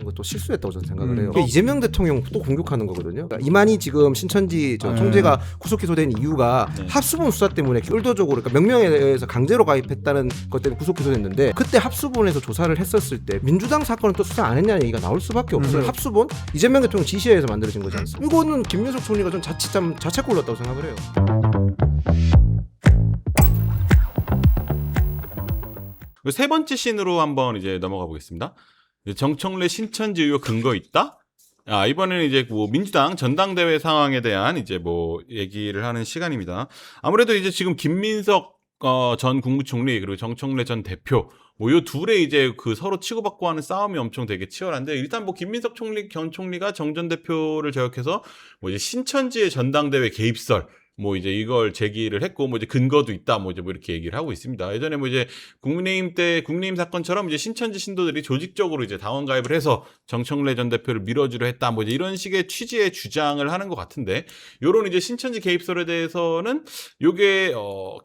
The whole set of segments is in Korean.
것도 실수했다고 저는 생각을 해요. 또? 이재명 대통령 또 공격하는 거거든요. 그러니까 이만희 지금 신천지 총재가 구속 기소된 이유가 합수본 수사 때문에 의도적으로 그러니까 명령에 의해서 강제로 가입했다는 것 때문에 구속 기소됐는데 그때 합수본에서 조사를 했었을 때 민주당 사건은 또 수사 안 했냐는 얘기가 나올 수밖에 없어요. 합수본 이재명 대통령 지시에서 만들어진 거지 않습니까? 이거는 김민석 총리가 좀 자책 골랐다고 생각을 해요. 세 번째 씬으로 한번 이제 넘어가 보겠습니다. 정청래 신천지 의혹 근거 있다? 이번에는 이제 뭐 민주당 전당대회 상황에 대한 이제 뭐 얘기를 하는 시간입니다. 아무래도 이제 지금 김민석 전 국무총리 그리고 정청래 전 대표 뭐 요 둘의 이제 그 서로 치고받고 하는 싸움이 엄청 되게 치열한데 일단 뭐 김민석 전 총리가 정 전 대표를 저격해서 뭐 이제 신천지의 전당대회 개입설 뭐 이제 이걸 제기를 했고 뭐 이제 근거도 있다 뭐 이제 뭐 이렇게 얘기를 하고 있습니다. 예전에 뭐 이제 국민의힘 사건처럼 이제 신천지 신도들이 조직적으로 이제 당원 가입을 해서 정청래 전 대표를 밀어주려 했다 뭐 이제 이런 식의 취지의 주장을 하는 것 같은데 요런 이제 신천지 개입설에 대해서는 요게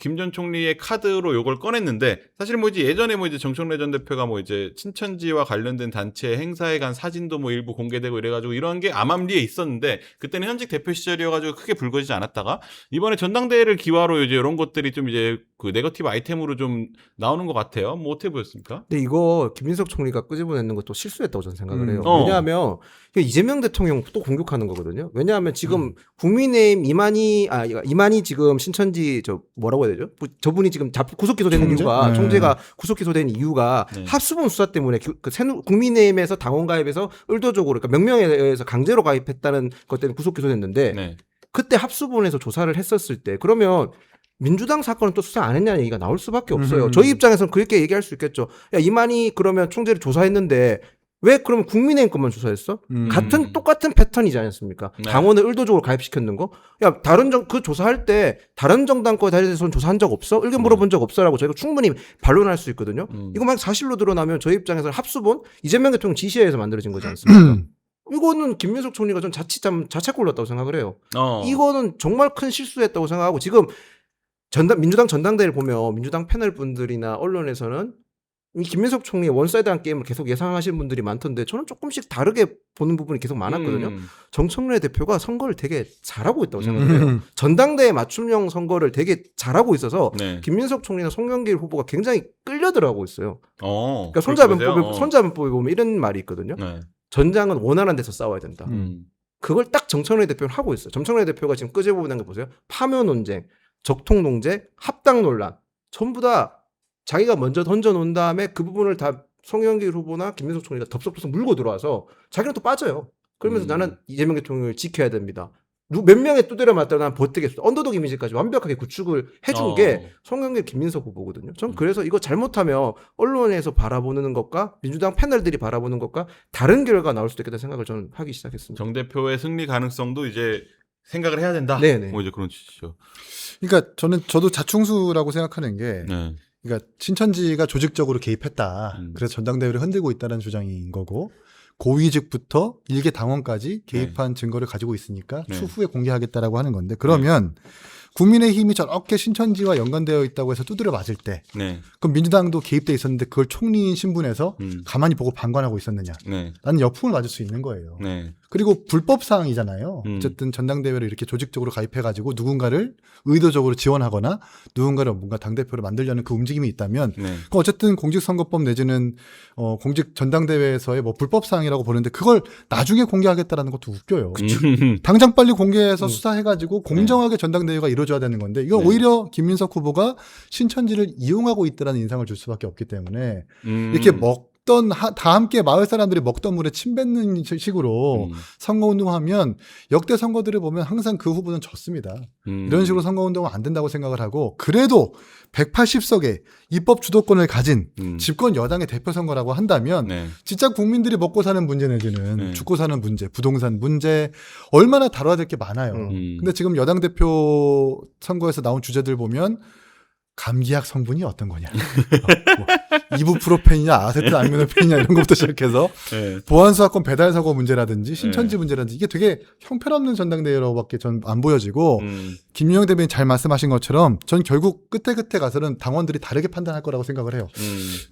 김 전 총리의 카드로 요걸 꺼냈는데 사실 뭐 이제 예전에 뭐 이제 정청래 전 대표가 뭐 이제 신천지와 관련된 단체 행사에 간 사진도 뭐 일부 공개되고 이래가지고 이런 게 암암리에 있었는데 그때는 현직 대표 시절이어가지고 크게 불거지지 않았다가 이번에 전당대회를 기화로 이제 이런 것들이 좀 이제 그 네거티브 아이템으로 좀 나오는 것 같아요. 뭐 어떻게 보였습니까? 근데 이거 김민석 총리가 끄집어내는 것도 실수했다고 저는 생각을 해요. 왜냐하면 이재명 대통령 또 공격하는 거거든요. 왜냐하면 지금 국민의힘 이만희 지금 신천지 뭐라고 해야 되죠? 저분이 지금 구속 기소된 이유가 총재가 구속 기소된 이유가 합수본 수사 때문에 국민의힘에서 당원 가입해서 의도적으로 그러니까 명령에 의해서 강제로 가입했다는 것 때문에 구속 기소됐는데 그때 합수본에서 조사를 했었을 때 그러면 민주당 사건은 또 수사 안 했냐는 얘기가 나올 수밖에 없어요. 저희 입장에서는 그렇게 얘기할 수 있겠죠. 야, 이만희 그러면 총재를 조사했는데 왜 그러면 국민의힘 것만 조사했어? 똑같은 패턴이지 않습니까? 당원을 의도적으로 가입시켰는 거? 야, 그 조사할 때 다른 정당 거에 대해서는 조사한 적 없어? 의견 물어본 적 없어라고 저희가 충분히 반론할 수 있거든요. 이거 만약 사실로 드러나면 저희 입장에서는 합수본 이재명 대통령 지시에 의해서 만들어진 거지 않습니까? 이거는 김민석 총리가 좀 자책 골랐다고 생각을 해요. 이거는 정말 큰 실수했다고 생각하고 지금 민주당 전당대회를 보면 민주당 패널 분들이나 언론에서는 이 김민석 총리의 원사이드한 게임을 계속 예상하시는 분들이 많던데 저는 조금씩 다르게 보는 부분이 계속 많았거든요. 정청래 대표가 선거를 되게 잘하고 있다고 생각해요. 전당대회 맞춤형 선거를 되게 잘하고 있어서 김민석 총리나 송영길 후보가 굉장히 끌려들어가고 있어요. 그러니까 손자변법에 보면 이런 말이 있거든요. 전장은 원활한 데서 싸워야 된다. 그걸 딱 정청래 대표는 하고 있어요. 정청래 대표가 지금 끄집어내는 거 보세요. 파묘 논쟁, 적통 논쟁, 합당 논란 전부 다 자기가 먼저 던져놓은 다음에 그 부분을 다 송영길 후보나 김민석 총리가 덥석덥석 물고 들어와서 자기는 또 빠져요. 그러면서 나는 이재명 대통령을 지켜야 됩니다. 몇 명의 두드려 맞다가 난 버티겠어. 언더독 이미지까지 완벽하게 구축을 해준 게 송영길 김민석 후보거든요. 전 그래서 이거 잘못하면 언론에서 바라보는 것과 민주당 패널들이 바라보는 것과 다른 결과가 나올 수도 있겠다는 생각을 저는 하기 시작했습니다. 정 대표의 승리 가능성도 이제 생각을 해야 된다. 네네. 뭐 이제 그런 취지죠. 그러니까 저도 자충수라고 생각하는 게 그러니까 신천지가 조직적으로 개입했다. 그래서 전당대회를 흔들고 있다는 주장인 거고 고위직부터 일개 당원까지 개입한 증거를 가지고 있으니까 추후에 공개하겠다라고 하는 건데 그러면 국민의힘이 저렇게 신천지와 연관되어 있다고 해서 두드려 맞을 때 그럼 민주당도 개입돼 있었는데 그걸 총리인 신분에서 가만히 보고 방관하고 있었느냐. 나는 역풍을 맞을 수 있는 거예요. 그리고 불법 사항이잖아요. 어쨌든 전당대회를 이렇게 조직적으로 가입해가지고 누군가를 의도적으로 지원하거나 누군가를 뭔가 당대표를 만들려는 그 움직임이 있다면 그럼 어쨌든 공직선거법 내지는 공직 전당대회에서의 뭐 불법 사항이라고 보는데 그걸 나중에 공개하겠다라는 것도 웃겨요. 당장 빨리 공개해서 수사해가지고 공정하게 전당대회가 이루어져야 되는 건데 이건 오히려 김민석 후보가 신천지를 이용하고 있다는 인상을 줄 수밖에 없기 때문에 이렇게 다 함께 마을 사람들이 먹던 물에 침 뱉는 식으로 선거운동하면 역대 선거들을 보면 항상 그 후보는 졌습니다. 이런 식으로 선거운동은 안 된다고 생각을 하고 그래도 180석의 입법 주도권을 가진 집권 여당의 대표 선거라고 한다면 진짜 국민들이 먹고 사는 문제 내지는 죽고 사는 문제, 부동산 문제 얼마나 다뤄야 될 게 많아요. 근데 지금 여당 대표 선거에서 나온 주제들 보면 감기약 성분이 어떤 거냐. 이부프로펜이냐 아세트아미노펜이냐 이런 것부터 시작해서 네. 보안수사권 배달 사고 문제라든지 신천지 문제라든지 이게 되게 형편없는 전당대회로밖에 전 안 보여지고 김유영 대변인 잘 말씀하신 것처럼 전 결국 끝에 가서는 당원들이 다르게 판단할 거라고 생각을 해요.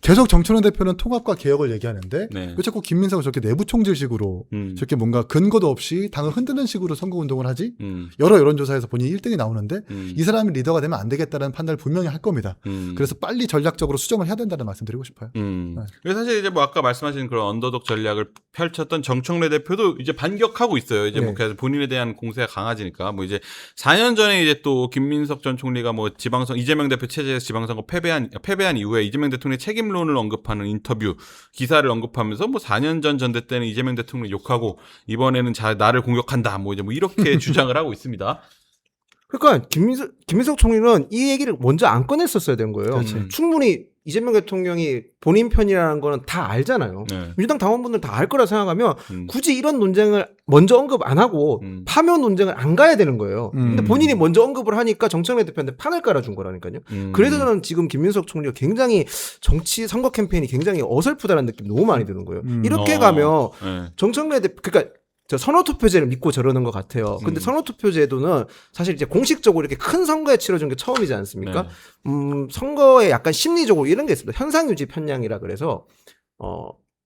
계속 정청래 대표는 통합과 개혁을 얘기하는데 네. 왜 자꾸 김민석은 저렇게 내부 총질식으로 저렇게 뭔가 근거도 없이 당을 흔드는 식으로 선거운동을 하지? 여러 여론조사에서 본인이 1등이 나오는데 이 사람이 리더가 되면 안 되겠다는 판단을 분명히 할 겁니다. 그래서 빨리 전략적으로 수정을 해야 된다는 말씀 드리고 싶어요. 그래서 사실 이제 뭐 아까 말씀하신 그런 언더독 전략을 펼쳤던 정청래 대표도 이제 반격하고 있어요. 이제 뭐 그래서 본인에 대한 공세가 강해지니까 뭐 이제 4년 전에 이제 또 김민석 전 총리가 뭐 지방선 이재명 대표 체제에서 지방선거 패배한 이후에 이재명 대통령의 책임론을 언급하는 인터뷰 기사를 언급하면서 뭐 4년 전 전대 때는 이재명 대통령 욕하고 이번에는 나를 공격한다 뭐 이제 뭐 이렇게 주장을 하고 있습니다. 그러니까 김민석 총리는 이 얘기를 먼저 안 꺼냈었어야 된 거예요. 충분히 이재명 대통령이 본인 편이라는 거는 다 알잖아요. 네. 민주당 당원분들 다 알 거라 생각하면 굳이 이런 논쟁을 먼저 언급 안 하고 파면 논쟁을 안 가야 되는 거예요. 근데 본인이 먼저 언급을 하니까 정청래 대표한테 판을 깔아준 거라니까요. 그래서 저는 지금 김민석 총리가 굉장히 정치 선거 캠페인이 굉장히 어설프다는 느낌이 너무 많이 드는 거예요. 이렇게 가면 정청래 대표 그러니까 저 선호투표제를 믿고 저러는 것 같아요. 근데 선호투표제도는 사실 이제 공식적으로 이렇게 큰 선거에 치러진 게 처음이지 않습니까? 네. 선거에 약간 심리적으로 이런 게 있습니다. 현상유지 편향이라 그래서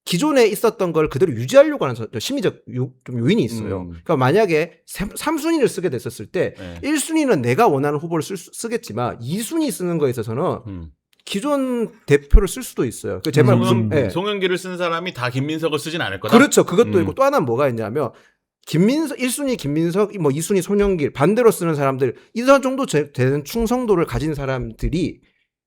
기존에 있었던 걸 그대로 유지하려고 하는 심리적 좀 요인이 있어요. 그러니까 만약에 3순위를 쓰게 됐었을 때 1순위는 내가 원하는 후보를 쓰겠지만 2순위 쓰는 거에 있어서는 기존 대표를 쓸 수도 있어요. 제 말 무슨 송영길을 쓴 사람이 다 김민석을 쓰진 않을 거다. 그렇죠. 그것도 있고 또 하나는 뭐가 있냐면 김민석 1순위 김민석 뭐 2순위 송영길 반대로 쓰는 사람들 이 정도 되는 충성도를 가진 사람들이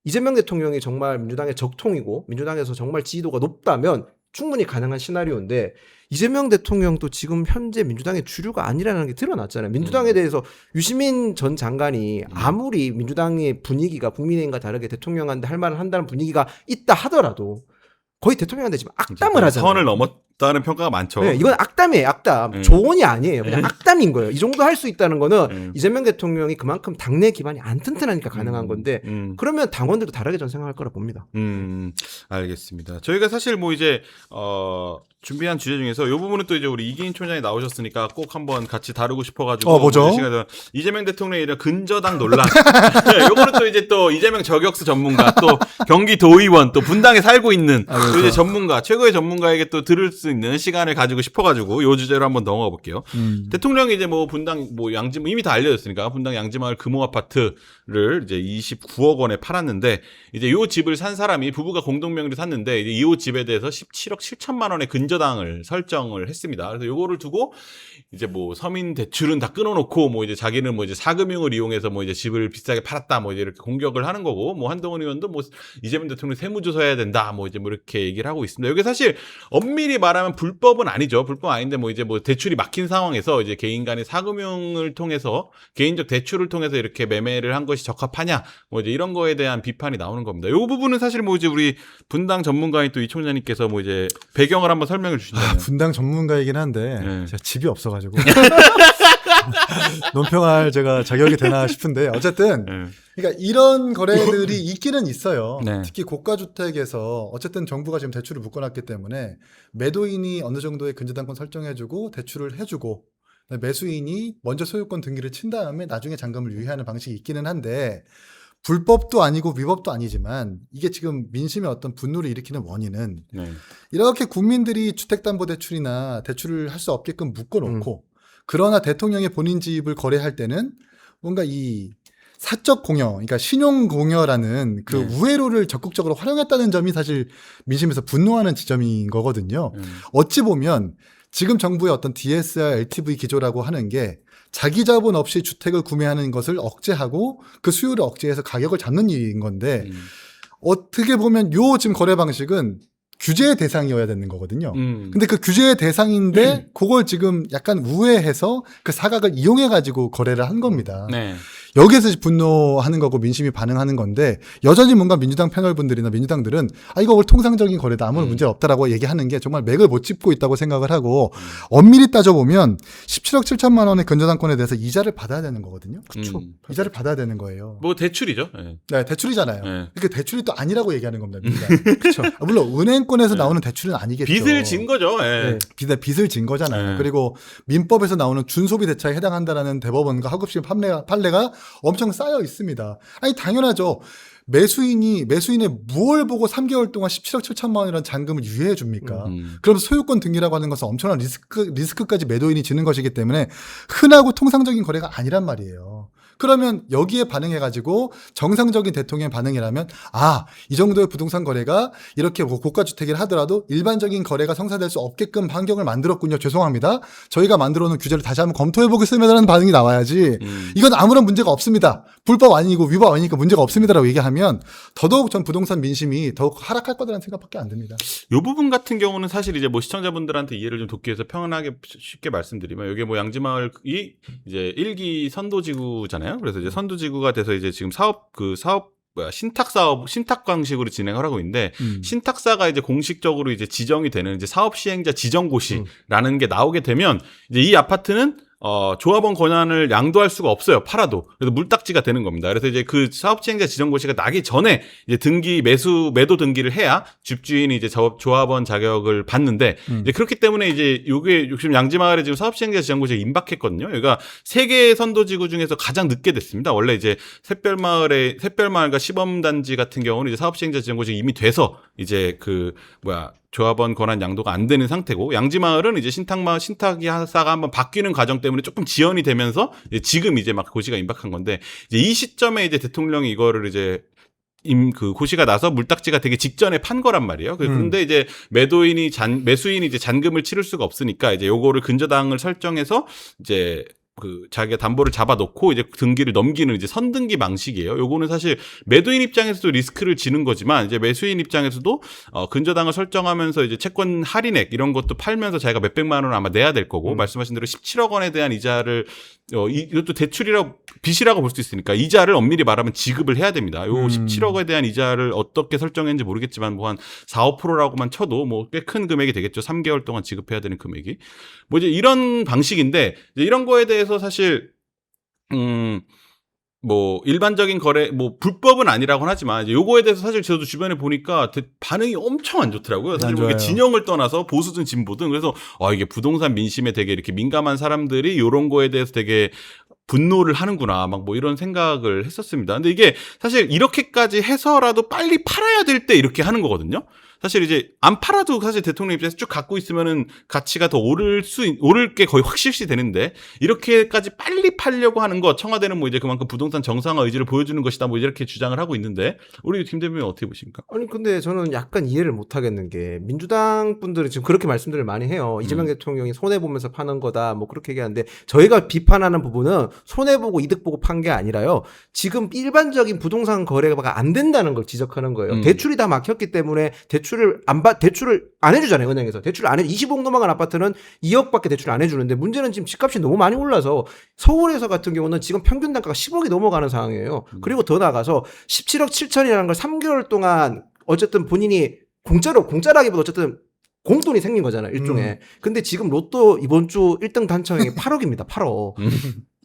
이재명 대통령이 정말 민주당의 적통이고 민주당에서 정말 지지도가 높다면 충분히 가능한 시나리오인데 이재명 대통령도 지금 현재 민주당의 주류가 아니라는 게 드러났잖아요. 민주당에 대해서 유시민 전 장관이 아무리 민주당의 분위기가 국민의힘과 다르게 대통령한테 할 말을 한다는 분위기가 있다 하더라도 거의 대통령한테 지금 악담을 하잖아요. 선을 넘었다는 평가가 많죠. 네, 이건 악담이에요. 악담. 조언이 아니에요. 그냥 악담인 거예요. 이 정도 할 수 있다는 거는 이재명 대통령이 그만큼 당내 기반이 안 튼튼하니까 가능한 건데 그러면 당원들도 다르게 전 생각할 거라 봅니다. 알겠습니다. 저희가 사실 뭐 이제 준비한 주제 중에서 이 부분은 또 이제 우리 이기인 총장이 나오셨으니까 꼭 한번 같이 다루고 싶어가지고 뭐죠? 이재명 대통령의 이런 근저당 논란. 요거는 또 이제 또 이재명 저격수 전문가, 또 경기도의원, 또 분당에 살고 있는 또 이제 전문가, 최고의 전문가에게 또 들을 수 있는 시간을 가지고 싶어가지고 요 주제로 한번 넘어가 볼게요. 대통령이 이제 뭐 분당 뭐 양지마 이미 다 알려졌으니까 분당 양지마을 금호 아파트를 이제 29억 원에 팔았는데 이제 요 집을 산 사람이 부부가 공동명의로 샀는데 이제 이 집에 대해서 17억 7천만 원의 근저당을 설정을 했습니다. 그래서 요거를 두고 이제 뭐 서민 대출은 다 끊어놓고 뭐 이제 자기는 뭐 이제 사금융을 이용해서 뭐 이제 집을 비싸게 팔았다 뭐 이제 이렇게 공격을 하는 거고 뭐 한동훈 의원도 뭐 이재명 대통령 세무조사 해야 된다 뭐 이제 뭐 이렇게 얘기를 하고 있습니다. 이게 사실 엄밀히 말하면 불법은 아니죠. 불법 아닌데 뭐 이제 뭐 대출이 막힌 상황에서 이제 개인 간의 사금융을 통해서 개인적 대출을 통해서 이렇게 매매를 한 것이 적합하냐 뭐 이제 이런 거에 대한 비판이 나오는 겁니다. 요 부분은 사실 뭐 이제 우리 분당 전문가인 또 이 총장님께서 뭐 이제 배경을 한번 설명을 주신다면. 분당 전문가이긴 한데 제가 집이 없어가지고 논평할 제가 자격이 되나 싶은데 어쨌든 그러니까 이런 거래들이 있기는 있어요. 특히 고가주택에서 어쨌든 정부가 지금 대출을 묶어놨기 때문에 매도인이 어느 정도의 근저당권 설정해주고 대출을 해주고 매수인이 먼저 소유권 등기를 친 다음에 나중에 잔금을 유예하는 방식이 있기는 한데 불법도 아니고 위법도 아니지만 이게 지금 민심의 어떤 분노를 일으키는 원인은 이렇게 국민들이 주택담보대출이나 대출을 할 수 없게끔 묶어놓고 그러나 대통령이 본인 집을 거래할 때는 뭔가 이 사적 공여, 그러니까 신용 공여라는 그 우회로를 적극적으로 활용했다는 점이 사실 민심에서 분노하는 지점인 거거든요. 어찌 보면 지금 정부의 어떤 DSR, LTV 기조라고 하는 게 자기 자본 없이 주택을 구매하는 것을 억제하고 그 수요를 억제해서 가격을 잡는 일인 건데 어떻게 보면 요 지금 거래 방식은 규제의 대상이어야 되는 거거든요. 근데 그 규제의 대상인데 그걸 지금 약간 우회해서 그 사각을 이용해가지고 거래를 한 겁니다. 네. 여기에서 분노하는 거고 민심이 반응하는 건데 여전히 뭔가 민주당 패널분들이나 민주당들은 이거 뭘 통상적인 거래다 아무 문제 없다라고 얘기하는 게 정말 맥을 못 짚고 있다고 생각을 하고 엄밀히 따져보면 17억 7천만 원의 근저당권에 대해서 이자를 받아야 되는 거거든요. 그렇죠. 이자를 받아야 되는 거예요. 뭐 대출이죠. 네. 네, 대출이잖아요. 네. 그러니까 대출이 또 아니라고 얘기하는 겁니다. 그렇죠. 물론 은행권에서 나오는 대출은 아니겠죠. 빚을 진 거죠. 네. 빚을 진 거잖아요. 네. 그리고 민법에서 나오는 준소비 대차에 해당한다라는 대법원과 하급심 판례가 엄청 쌓여 있습니다. 아니 당연하죠. 매수인의 무엇을 보고 3개월 동안 17억 7천만 원이라는 잔금을 유예해 줍니까? 그럼 소유권 등기라고 하는 것은 엄청난 리스크까지 매도인이 지는 것이기 때문에 흔하고 통상적인 거래가 아니란 말이에요. 그러면 여기에 반응해가지고 정상적인 대통령 반응이라면 이 정도의 부동산 거래가 이렇게 고가주택을 하더라도 일반적인 거래가 성사될 수 없게끔 환경을 만들었군요. 죄송합니다. 저희가 만들어놓은 규제를 다시 한번 검토해보겠습니다라는 반응이 나와야지 이건 아무런 문제가 없습니다. 불법 아니고 위법 아니니까 문제가 없습니다라고 얘기하면 더더욱 전 부동산 민심이 더욱 하락할 거라는 생각밖에 안 듭니다. 이 부분 같은 경우는 사실 이제 뭐 시청자분들한테 이해를 좀 돕기 위해서 평안하게 쉽게 말씀드리면 이게 뭐 양지마을이 이제 1기 선도지구잖아요. 그래서 이제 선도지구가 돼서 이제 지금 신탁 방식으로 진행을 하고 있는데 신탁사가 이제 공식적으로 이제 지정이 되는 이제 사업 시행자 지정고시라는 게 나오게 되면 이제 이 아파트는 조합원 권한을 양도할 수가 없어요. 팔아도. 그래서 물딱지가 되는 겁니다. 그래서 이제 그 사업시행자 지정고시가 나기 전에 이제 매도 등기를 해야 집주인이 이제 조합원 자격을 받는데 이제 그렇기 때문에 이제 요게 지금 양지마을에 지금 사업시행자 지정고시가 임박했거든요. 여기가 3개의 선도지구 중에서 가장 늦게 됐습니다. 원래 이제 샛별마을과 시범단지 같은 경우는 이제 사업시행자 지정고시가 이미 돼서 이제 조합원 권한 양도가 안 되는 상태고 양지마을은 이제 신탁사가 한번 바뀌는 과정 때문에 조금 지연이 되면서 지금 이제 막 고시가 임박한 건데 이제 이 시점에 이제 대통령이 이거를 이제 그 고시가 나서 물딱지가 되게 직전에 판 거란 말이에요. 그런데 이제 매수인이 이제 잔금을 치를 수가 없으니까 이제 요거를 근저당을 설정해서 이제 자기가 담보를 잡아놓고 이제 등기를 넘기는 이제 선등기 방식이에요. 요거는 사실 매도인 입장에서도 리스크를 지는 거지만 이제 매수인 입장에서도 근저당을 설정하면서 이제 채권 할인액 이런 것도 팔면서 자기가 몇백만 원을 아마 내야 될 거고 말씀하신 대로 17억 원에 대한 이자를 이것도 빚이라고 볼 수 있으니까 이자를 엄밀히 말하면 지급을 해야 됩니다. 요 17억에 대한 이자를 어떻게 설정했는지 모르겠지만 뭐 한 4, 5%라고만 쳐도 뭐 꽤 큰 금액이 되겠죠. 3개월 동안 지급해야 되는 금액이. 뭐 이제 이런 방식인데 이제 이런 거에 대해서 사실 뭐 일반적인 거래 뭐 불법은 아니라고는 하지만 이제 요거에 대해서 사실 저도 주변에 보니까 반응이 엄청 안 좋더라고요. 사실 뭐 진영을 떠나서 보수든 진보든 그래서 이게 부동산 민심에 되게 이렇게 민감한 사람들이 요런 거에 대해서 되게 분노를 하는구나 막 뭐 이런 생각을 했었습니다. 근데 이게 사실 이렇게까지 해서라도 빨리 팔아야 될 때 이렇게 하는 거거든요. 사실 이제 안 팔아도 사실 대통령 입장에서 쭉 갖고 있으면은 가치가 더 오를 게 거의 확실시 되는데 이렇게까지 빨리 팔려고 하는 거 청와대는 뭐 이제 그만큼 부동산 정상화 의지를 보여주는 것이다 뭐 이렇게 주장을 하고 있는데 우리 김 대표님 어떻게 보십니까? 아니 근데 저는 약간 이해를 못 하겠는 게 민주당 분들은 지금 그렇게 말씀들을 많이 해요. 이재명 대통령이 손해 보면서 파는 거다 뭐 그렇게 얘기하는데 저희가 비판하는 부분은 손해 보고 이득 보고 판 게 아니라요. 지금 일반적인 부동산 거래가 안 된다는 걸 지적하는 거예요. 대출이 다 막혔기 때문에 대출을 안 해주잖아요, 은행에서. 대출을 안 해. 20억 넘어간 아파트는 2억밖에 대출을 안 해주는데 문제는 지금 집값이 너무 많이 올라서 서울에서 같은 경우는 지금 평균 단가가 10억이 넘어가는 상황이에요. 그리고 더 나가서 17억 7천이라는 걸 3개월 동안 어쨌든 본인이 공짜라기보다 어쨌든 공돈이 생긴 거잖아요, 일종의. 근데 지금 로또 이번 주 1등 당첨액이 8억입니다, 8억.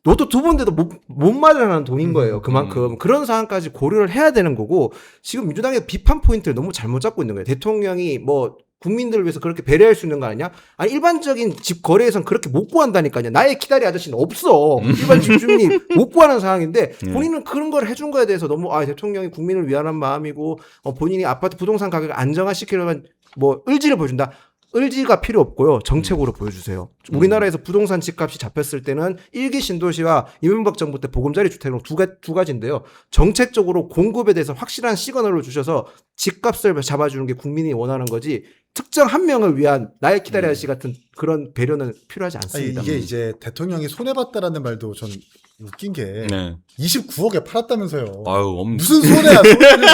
로또 2번 돼도 못 마련하는 돈인 거예요. 그만큼. 그런 상황까지 고려를 해야 되는 거고, 지금 민주당의 비판 포인트를 너무 잘못 잡고 있는 거예요. 대통령이 뭐, 국민들을 위해서 그렇게 배려할 수 있는 거 아니냐? 아니, 일반적인 집 거래에선 그렇게 못 구한다니까요. 나의 기다리 아저씨는 없어. 일반 집주민이 못 구하는 상황인데, 본인은 그런 걸 해준 거에 대해서 너무, 대통령이 국민을 위하는 마음이고, 본인이 아파트 부동산 가격을 안정화시키려면 뭐, 의지를 보여준다. 의지가 필요 없고요. 정책으로 보여주세요. 우리나라에서 부동산 집값이 잡혔을 때는 1기 신도시와 이명박 정부 때 보금자리 주택으로 두 가지인데요. 정책적으로 공급에 대해서 확실한 시그널을 주셔서 집값을 잡아주는 게 국민이 원하는 거지 특정 한 명을 위한 나의 기다려야지 같은 그런 배려는 필요하지 않습니다. 이게 이제 대통령이 손해봤다라는 말도 전 웃긴 게 네. 29억에 팔았다면서요. 아유, 무슨 손해야, 손해는.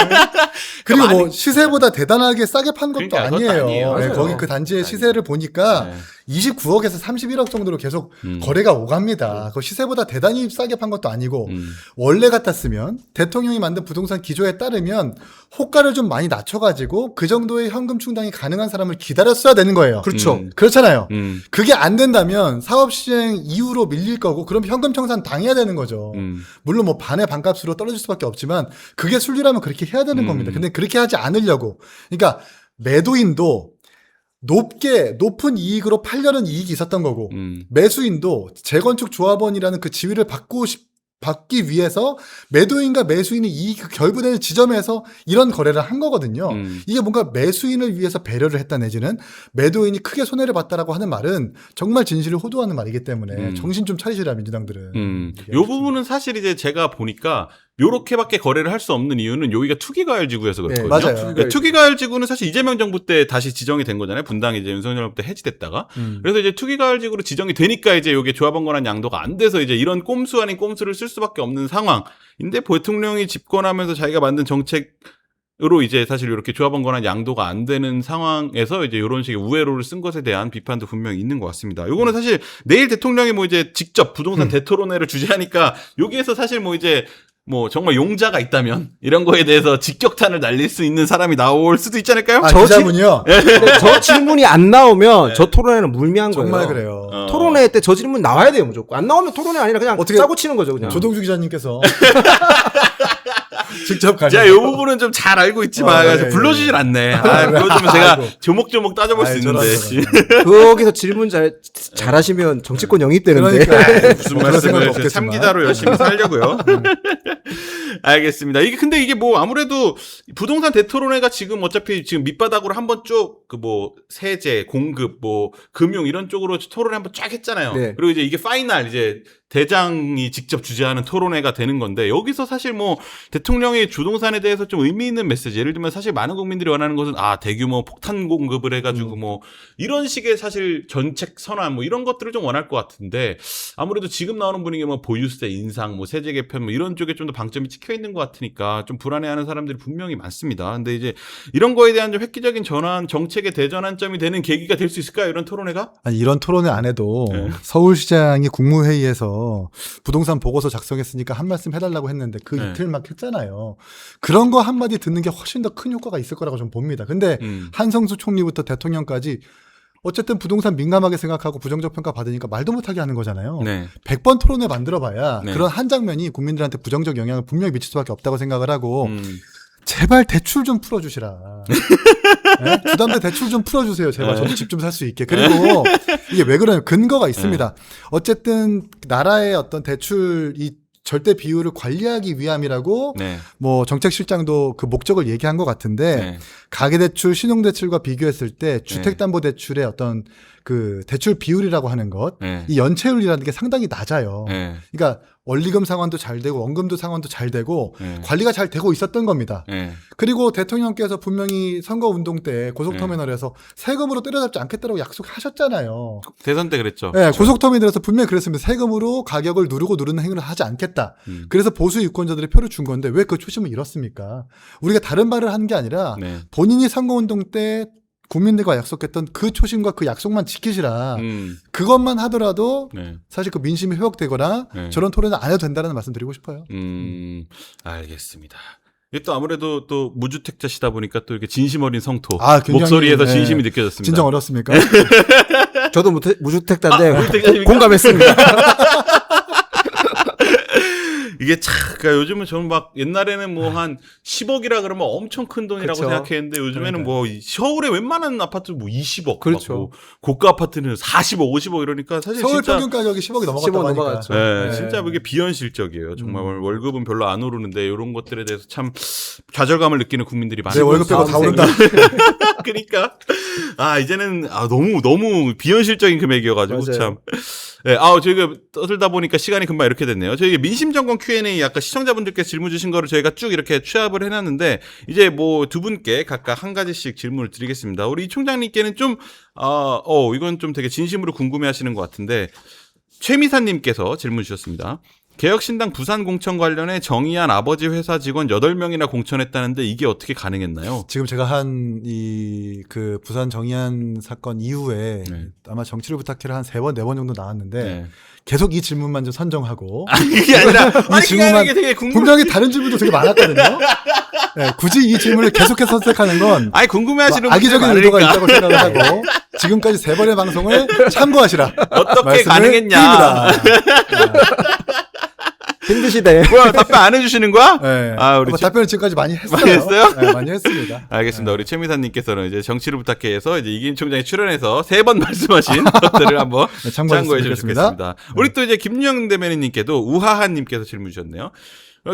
그리고 뭐 시세보다 대단하게 싸게 판 것도 그러니까 그것도 아니에요. 아니에요. 네, 맞아요. 거기 그 단지의 시세를 보니까 29억에서 31억 정도로 계속 거래가 오갑니다. 그 시세보다 대단히 싸게 판 것도 아니고 원래 같았으면 대통령이 만든 부동산 기조에 따르면 호가를 좀 많이 낮춰가지고 그 정도의 현금 충당이 가능한 사람을 기다렸어야 되는 거예요. 그렇죠. 그렇잖아요. 그게 안 된다면 사업 시행 이후로 밀릴 거고 그럼 현금 청산 당해야 되는 거죠. 물론 뭐 반의 반값으로 떨어질 수밖에 없지만 그게 순리라면 그렇게 해야 되는 겁니다. 근데 그렇게 하지 않으려고. 그러니까 매도인도 높은 이익으로 팔려는 이익이 있었던 거고 매수인도 재건축 조합원이라는 그 지위를 받기 위해서 매도인과 매수인이 이익이 결부되는 지점에서 이런 거래를 한 거거든요. 이게 뭔가 매수인을 위해서 배려를 했다 내지는 매도인이 크게 손해를 봤다라고 하는 말은 정말 진실을 호도하는 말이기 때문에 정신 좀 차리시라 민주당들은. 요 부분은 사실 이제 제가 보니까 요렇게밖에 거래를 할 수 없는 이유는 여기가 투기과열지구여서 그렇거든요. 맞아요. 그러니까 투기과열지구는 사실 이재명 정부 때 다시 지정이 된 거잖아요. 분당이 이제 윤석열 정부 때 해지됐다가. 그래서 이제 투기과열지구로 지정이 되니까 이제 요게 조합원 권한 양도가 안 돼서 이제 이런 꼼수 아닌 꼼수를 쓸 수밖에 없는 상황인데 대통령이 집권하면서 자기가 만든 정책으로 이제 사실 이렇게 조합원 권한 양도가 안 되는 상황에서 이제 이런 식의 우회로를 쓴 것에 대한 비판도 분명히 있는 것 같습니다. 요거는 사실 내일 대통령이 뭐 이제 직접 부동산 대토론회를 주재하니까 여기에서 사실 뭐 이제 뭐 정말 용자가 있다면 이런 거에 대해서 직격탄을 날릴 수 있는 사람이 나올 수도 있지 않을까요? 저 질문이요. 근데 저 질문이 안 나오면 저 토론회는 물미한 거예요. 정말 그래요. 토론회 때 저 질문 나와야 돼요, 무조건. 안 나오면 토론회 아니라 그냥 어떻게 짜고 치는 거죠, 그냥. 조동주 기자님께서 직접 가셔서. 제가 이 부분은 좀 잘 알고 있지만 네, 불러주질 네. 않네. 불러주면 제가 조목조목 따져볼 수 있는데. 거기서 질문 잘하시면 정치권 영입되는데. 그러니까 무슨 뭐 그런 생각은 말씀을 없겠지만. 참기자로 열심히 살려고요. 알겠습니다. 근데 이게 뭐 아무래도 부동산 대토론회가 지금 어차피 지금 밑바닥으로 한번 쭉 그 뭐 세제, 공급, 뭐 금융 이런 쪽으로 토론회 한번 쫙 했잖아요. 네. 그리고 이제 이게 파이널 이제 대장이 직접 주재하는 토론회가 되는 건데 여기서 사실 뭐 대통령이 부동산에 대해서 좀 의미 있는 메시지 예를 들면 사실 많은 국민들이 원하는 것은 대규모 폭탄 공급을 해가지고 뭐 이런 식의 사실 정책 선언 뭐 이런 것들을 좀 원할 것 같은데 아무래도 지금 나오는 분위기 뭐 보유세 인상 뭐 세제 개편 뭐 이런 쪽에 좀 더 방점이 찍혀 있는 것 같으니까 좀 불안해하는 사람들이 분명히 많습니다. 근데 이제 이런 거에 대한 좀 획기적인 전환 정책의 대전환점이 되는 계기가 될 수 있을까요? 이런 토론회가? 아니 이런 토론회 안 해도 네. 서울시장이 국무회의에서 부동산 보고서 작성했으니까 한 말씀 해달라고 했는데 그 네. 이틀 막 했잖아요. 그런 거 한마디 듣는 게 훨씬 더 큰 효과가 있을 거라고 좀 봅니다. 근데 한성수 총리부터 대통령까지 어쨌든 부동산 민감하게 생각하고 부정적 평가 받으니까 말도 못하게 하는 거잖아요. 네. 100번 토론회 만들어봐야 네. 그런 한 장면이 국민들한테 부정적 영향을 분명히 미칠 수밖에 없다고 생각을 하고 제발 대출 좀 풀어주시라. 네? 주담대 대출 좀 풀어주세요. 제발 저도 집 좀 살 수 있게. 그리고 이게 왜 그러냐면 근거가 있습니다. 어쨌든 나라의 어떤 대출 이 절대 비율을 관리하기 위함이라고 네. 뭐 정책실장도 그 목적을 얘기한 것 같은데 네. 가계대출, 신용대출과 비교했을 때 주택담보대출의 어떤 그 대출 비율이라고 하는 것, 네. 이 연체율이라는 게 상당히 낮아요. 네. 그러니까 원리금 상환도 잘 되고 원금도 상환도 잘 되고 네. 관리가 잘 되고 있었던 겁니다. 네. 그리고 대통령께서 분명히 선거운동 때 고속터미널에서 세금으로 때려잡지 않겠다고 약속하셨잖아요. 대선 때 그랬죠. 네, 고속터미널에서 분명히 그랬습니다. 세금으로 가격을 누르는 행위를 하지 않겠다. 그래서 보수 유권자들이 표를 준 건데 왜 그 초심을 잃었습니까? 우리가 다른 말을 한 게 아니라 네. 본인이 선거운동 때 국민들과 약속했던 그 초심과 그 약속만 지키시라. 그것만 하더라도 네. 사실 그 민심이 회복되거나 네. 저런 토론을 안 해도 된다는 말씀 드리고 싶어요. 알겠습니다. 이게 또 아무래도 또 무주택자시다 보니까 또 이렇게 진심 어린 성토 굉장히, 목소리에서 네. 진심이 느껴졌습니다. 진정 어렵습니까? 저도 무주택자인데 무주택자입니까? 공감했습니다. 이게 참, 그러니까 요즘은 저는 막 옛날에는 뭐 한 10억이라 그러면 엄청 큰 돈이라고 그쵸. 생각했는데 요즘에는 그러니까요. 뭐 서울에 웬만한 아파트 뭐 20억, 그렇죠. 막 뭐 고가 아파트는 40억, 50억 이러니까 사실 서울 진짜 평균 가격이 10억이 넘어갔다고 10억 하니까. 넘어갔죠. 네, 진짜 이게 비현실적이에요. 정말 월급은 별로 안 오르는데 이런 것들에 대해서 참 좌절감을 느끼는 국민들이 많아요. 내 월급 빼고 다 오른다. 그러니까 이제는 너무 비현실적인 금액이어가지고 맞아요. 참. 네, 저희가 떠들다 보니까 시간이 금방 이렇게 됐네요. 저희 민심정권 Q&A 아까 시청자분들께 질문 주신 거를 저희가 쭉 이렇게 취합을 해놨는데 이제 뭐 두 분께 각각 한 가지씩 질문을 드리겠습니다. 우리 이 총장님께는 좀 이건 좀 되게 진심으로 궁금해하시는 것 같은데 최미사님께서 질문 주셨습니다. 개혁신당 부산공천 관련해 정의한 아버지 회사 직원 8명이나 공천했다는데 이게 어떻게 가능했나요? 지금 제가 한 그 부산 정의안 사건 이후에 아마 정치를 부탁해를 한 3번, 4번 정도 나왔는데 계속 이 질문만 좀 선정하고 그게 아니라 이 질문만 되게 분명히 다른 질문도 되게 많았거든요. 네, 굳이 이 질문을 계속해서 선택하는 건 궁금해하시는 악의적인 의도가 있다고 생각을 하고 지금까지 3번의 방송을 참고하시라. 어떻게 가능했냐? 힘드시대. 뭐야 답변 안 해주시는 거야? 네. 우리 답변을 지금까지 많이 했어요. 많이 했어요? 네, 많이 했습니다. 알겠습니다. 우리 최미사님께서는 이제 정치를 부탁해서 이제 이기인 총장이 출연해서 3번 말씀하신 것들을 한번 참고해 주시면 좋겠습니다. 우리 또 이제 김유영 대변인님께도 우하하님께서 질문 주셨네요.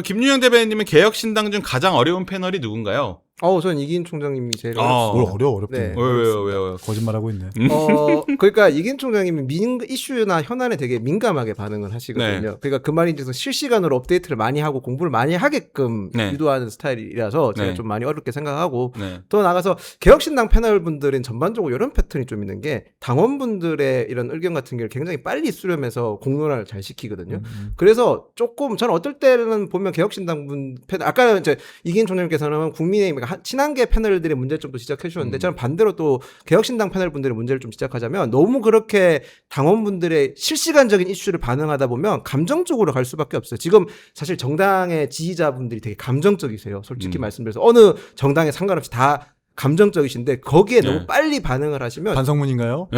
김유영 대변인님은 개혁신당 중 가장 어려운 패널이 누군가요? 저는 이기인 총장님이 제일 뭘 어렵대. 네. 왜요? 거짓말하고 있네. 그러니까 이기인 총장님이 이슈나 현안에 되게 민감하게 반응을 하시거든요. 네. 그러니까 그 말인즉슨 실시간으로 업데이트를 많이 하고 공부를 많이 하게끔 네. 유도하는 스타일이라서 제가 네. 좀 많이 어렵게 생각하고 네. 더 나가서 개혁신당 패널 분들은 전반적으로 이런 패턴이 좀 있는 게 당원분들의 이런 의견 같은 걸 굉장히 빨리 수렴해서 공론화를 잘 시키거든요. 그래서 조금 저는 어떨 때는 보면 개혁신당 분 패널 아까 이제 이기인 총장님께서는 국민의힘 친한계 패널들의 문제점도 지적해 주셨는데 저는 반대로 또 개혁신당 패널 분들의 문제를 좀 지적하자면 너무 그렇게 당원분들의 실시간적인 이슈를 반응하다 보면 감정적으로 갈 수밖에 없어요. 지금 사실 정당의 지지자분들이 되게 감정적이세요. 솔직히 말씀드려서 어느 정당에 상관없이 다 감정적이신데 거기에 너무 빨리 반응을 하시면 반성문인가요?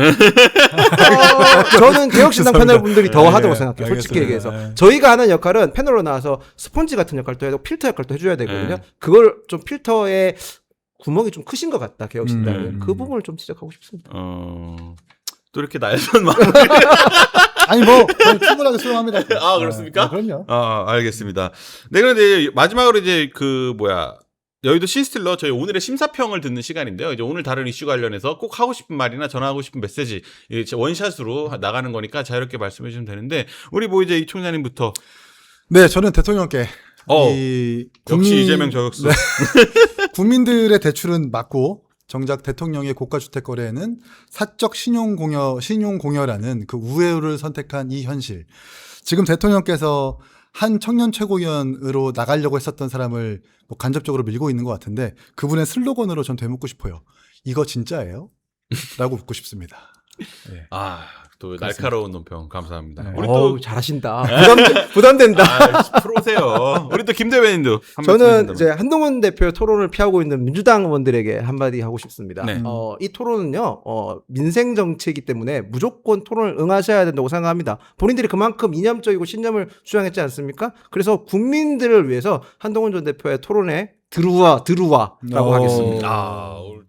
저는 개혁신당 패널 분들이 더 하다고 생각해요. 솔직히 알겠습니다. 얘기해서 저희가 하는 역할은 패널로 나와서 스펀지 같은 역할도 해야 되고 필터 역할도 해줘야 되거든요. 그걸 좀 필터에 구멍이 좀 크신 것 같다 개혁신당은. 그 부분을 좀 지적하고 싶습니다. 또 이렇게 날선 마음. 아니 뭐 충분하게 수용합니다. 그렇습니까? 그럼요. 알겠습니다. 네, 그런데 마지막으로 이제 여의도 신스틸러 저희 오늘의 심사평을 듣는 시간인데요. 이제 오늘 다른 이슈 관련해서 꼭 하고 싶은 말이나 전하고 싶은 메시지 원샷으로 나가는 거니까 자유롭게 말씀해 주시면 되는데 우리 이제 이 총장님부터. 네, 저는 대통령께 역시 이재명 저격수. 네. 국민들의 대출은 맞고 정작 대통령의 고가주택 거래에는 사적 신용공여라는 그 우회로를 선택한 이 현실. 지금 대통령께서 한 청년 최고위원으로 나가려고 했었던 사람을 간접적으로 밀고 있는 것 같은데 그분의 슬로건으로 전 되묻고 싶어요. 이거 진짜예요? 라고 묻고 싶습니다. 네. 또 날카로운 논평 감사합니다. 네. 우리 또 잘하신다. 부담된다. 프로세요. 우리 또 김 대변인도 저는 이제 한동훈 대표 토론을 피하고 있는 민주당 의원들에게 한마디 하고 싶습니다. 네. 이 토론은요 민생 정치이기 때문에 무조건 토론을 응하셔야 된다고 생각합니다. 본인들이 그만큼 이념적이고 신념을 주장했지 않습니까? 그래서 국민들을 위해서 한동훈 전 대표의 토론에 들어와라고 하겠습니다.